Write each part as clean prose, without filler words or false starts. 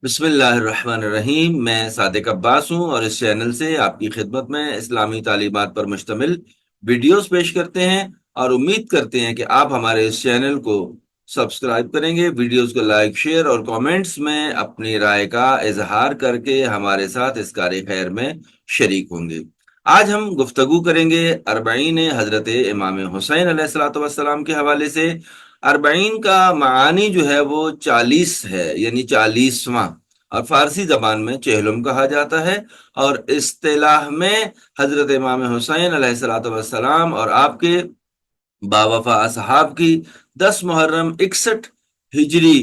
بسم اللہ الرحمن الرحیم۔ میں صادق عباس ہوں اور اس چینل سے آپ کی خدمت میں اسلامی تعلیمات پر مشتمل ویڈیوز پیش کرتے ہیں اور امید کرتے ہیں کہ آپ ہمارے اس چینل کو سبسکرائب کریں گے، ویڈیوز کو لائک، شیئر اور کامنٹس میں اپنی رائے کا اظہار کر کے ہمارے ساتھ اس کار خیر میں شریک ہوں گے۔ آج ہم گفتگو کریں گے اربعین حضرت امام حسین علیہ الصلوۃ والسلام کے حوالے سے۔ اربعین کا معانی جو ہے وہ 40 ہے، یعنی 40واں، اور فارسی زبان میں چہلم کہا جاتا ہے، اور اصطلاح میں حضرت امام حسین علیہ الصلوۃ والسلام اور آپ کے باوفا اصحاب کی 10 محرم 61 ہجری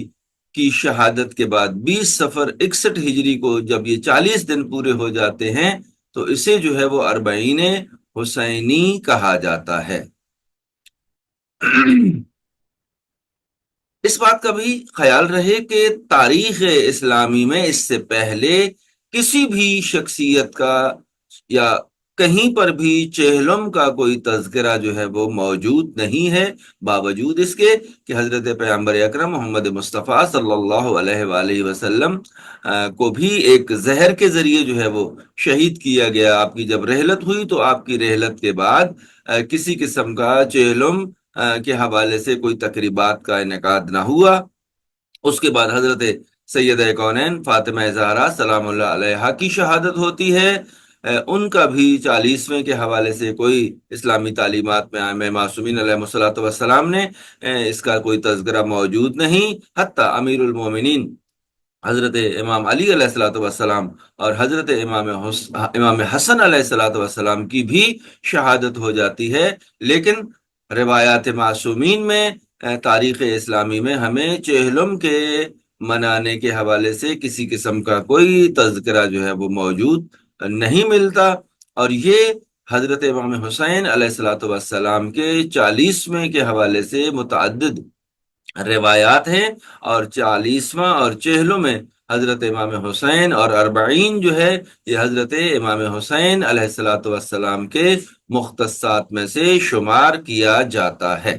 کی شہادت کے بعد 20 صفر 61 ہجری کو جب یہ 40 دن پورے ہو جاتے ہیں تو اسے جو ہے وہ اربعین حسینی کہا جاتا ہے۔ اس بات کا بھی خیال رہے کہ تاریخ اسلامی میں اس سے پہلے کسی بھی شخصیت کا یا کہیں پر بھی چہلم کا کوئی تذکرہ جو ہے وہ موجود نہیں ہے، باوجود اس کے کہ حضرت پیغمبر اکرم محمد مصطفیٰ صلی اللہ علیہ وآلہ وسلم کو بھی ایک زہر کے ذریعے جو ہے وہ شہید کیا گیا۔ آپ کی جب رحلت ہوئی تو آپ کی رحلت کے بعد کسی قسم کا چہلم کے حوالے سے کوئی تقریبات کا انعقاد نہ ہوا۔ اس کے بعد حضرت سیدہ کونین فاطمہ زہرا سلام اللہ علیہا کی شہادت ہوتی ہے۔ ان کا بھی 40ویں کے حوالے سے کوئی اسلامی تعلیمات میں ائمہ معصومین علیہ الصلوۃ والسلام نے اس کا کوئی تذکرہ موجود نہیں۔ حتیٰ امیر المومنین حضرت امام علی علیہ الصلوۃ والسلام اور حضرت امام حسن علیہ الصلوۃ والسلام کی بھی شہادت ہو جاتی ہے، لیکن روایات معصومین میں تاریخ اسلامی میں ہمیں چہلم کے منانے کے حوالے سے کسی قسم کا کوئی تذکرہ جو ہے وہ موجود نہیں ملتا، اور یہ حضرت امام حسین علیہ الصلوۃ والسلام کے 40ویں کے حوالے سے متعدد روایات ہیں، اور 40واں اور چہلوں میں حضرت امام حسین اور اربعین جو ہے یہ حضرت امام حسین علیہ الصلوۃ والسلام کے مختصات میں سے شمار کیا جاتا ہے۔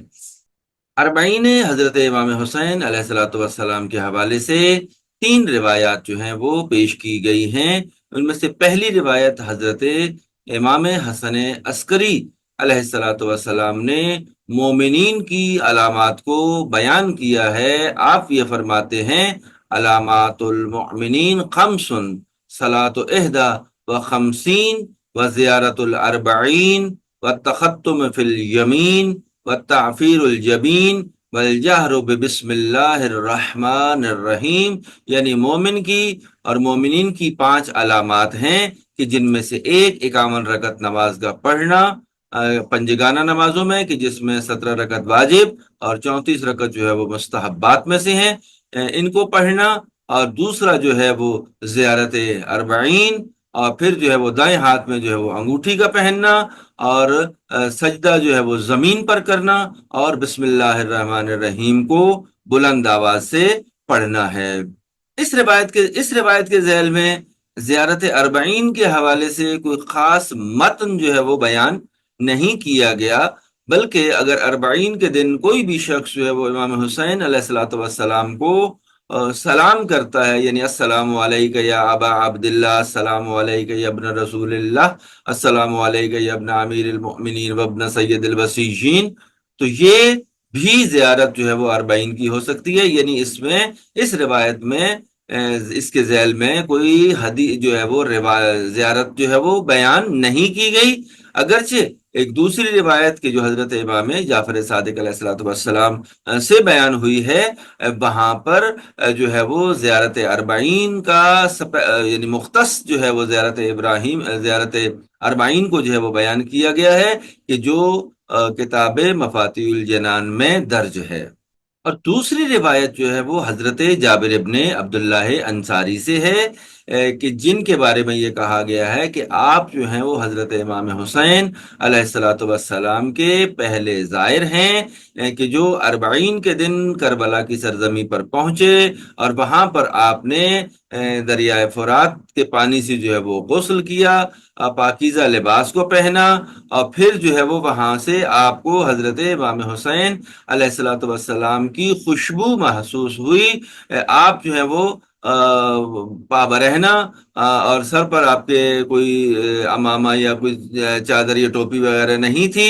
اربعین حضرت امام حسین علیہ الصلوۃ والسلام کے حوالے سے 3 روایات جو ہیں وہ پیش کی گئی ہیں۔ ان میں سے پہلی روایت حضرت امام حسن عسکری علیہ الصلوۃ والسلام نے مومنین کی علامات کو بیان کیا ہے۔ آپ یہ فرماتے ہیں علامات المؤمنین خمس، صلاۃ احدی و خمسین و زیارت الاربعین و تختم فی الیمین والتعفیر الجبین والجہر بسم اللہ الرحمن الرحیم، یعنی مومن کی اور مومنین کی 5 علامات ہیں کہ جن میں سے ایک 51 رکعت نماز کا پڑھنا پنجگانہ نمازوں میں، کہ جس میں 17 رکعت واجب اور 34 رکعت جو ہے وہ مستحبات میں سے ہیں، ان کو پڑھنا، اور دوسرا جو ہے وہ زیارت اربعین، اور پھر جو ہے وہ دائیں ہاتھ میں جو ہے وہ انگوٹھی کا پہننا، اور سجدہ جو ہے وہ زمین پر کرنا، اور بسم اللہ الرحمن الرحیم کو بلند آواز سے پڑھنا ہے۔ اس روایت کے ذیل میں زیارت اربعین کے حوالے سے کوئی خاص متن جو ہے وہ بیان نہیں کیا گیا، بلکہ اگر اربعین کے دن کوئی بھی شخص جو ہے وہ امام حسین علیہ الصلوۃ والسلام کو سلام کرتا ہے، یعنی السلام علیکہ یا ابا عبداللہ، السلام علیکہ یا ابن رسول اللہ، السلام علیکہ یا ابن امیر المؤمنین و ابن سید الوسیجین، تو یہ بھی زیارت جو ہے وہ اربعین کی ہو سکتی ہے۔ یعنی اس روایت میں اس کے ذیل میں کوئی حدیث جو ہے وہ زیارت جو ہے وہ بیان نہیں کی گئی، اگرچہ ایک دوسری روایت کے جو حضرت امام جعفر صادق علیہ الصلوۃ والسلام سے بیان ہوئی ہے، وہاں پر جو ہے وہ زیارت اربعین کا یعنی مختص جو ہے وہ زیارت اربعین کو جو ہے وہ بیان کیا گیا ہے، کہ جو کتاب مفاتیح الجنان میں درج ہے۔ اور دوسری روایت جو ہے وہ حضرت جابر ابن عبداللہ انصاری سے ہے، کہ جن کے بارے میں یہ کہا گیا ہے کہ آپ جو ہیں وہ حضرت امام حسین علیہ الصلوۃ والسلام کے پہلے زائر ہیں، کہ جو اربعین کے دن کربلا کی سرزمین پر پہنچے، اور وہاں پر آپ نے دریائے فرات کے پانی سے جو ہے وہ غسل کیا، پاکیزہ لباس کو پہنا، اور پھر جو ہے وہ وہاں سے آپ کو حضرت امام حسین علیہ الصلوۃ والسلام کی خوشبو محسوس ہوئی۔ آپ جو ہے وہ پابرہنا اور سر پر آپ کے کوئی امامہ یا کوئی چادر یا ٹوپی وغیرہ نہیں تھی،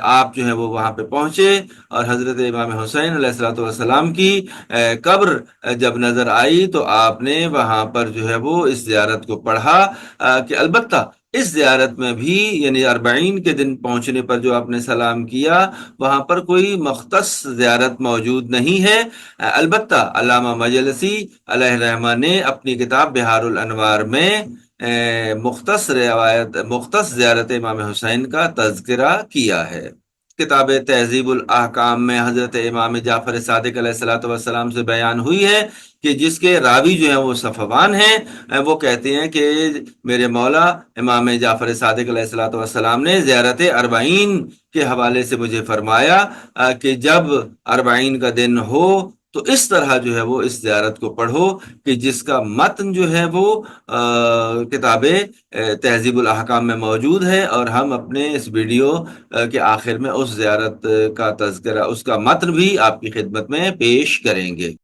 آپ جو ہے وہ وہاں پہ پہنچے، اور حضرت امام حسین علیہ الصلوۃ والسلام کی قبر جب نظر آئی تو آپ نے وہاں پر جو ہے وہ اس زیارت کو پڑھا، کہ البتہ اس زیارت میں بھی یعنی اربعین کے دن پہنچنے پر جو آپ نے سلام کیا، وہاں پر کوئی مختص زیارت موجود نہیں ہے۔ البتہ علامہ مجلسی علیہ الرحمہ نے اپنی کتاب بہار الانوار میں مختص زیارت امام حسین کا تذکرہ کیا ہے۔ کتاب تہذیب الاحکام میں حضرت امام جعفر صادق علیہ الصلوۃ والسلام سے بیان ہوئی ہے کہ جس کے راوی جو ہیں وہ صفوان ہیں، وہ کہتے ہیں کہ میرے مولا امام جعفر صادق علیہ الصلوۃ والسلام نے زیارت اربعین کے حوالے سے مجھے فرمایا کہ جب اربعین کا دن ہو تو اس طرح جو ہے وہ اس زیارت کو پڑھو، کہ جس کا متن جو ہے وہ کتاب تہذیب الاحکام میں موجود ہے، اور ہم اپنے اس ویڈیو کے آخر میں اس زیارت کا تذکرہ، اس کا متن بھی آپ کی خدمت میں پیش کریں گے۔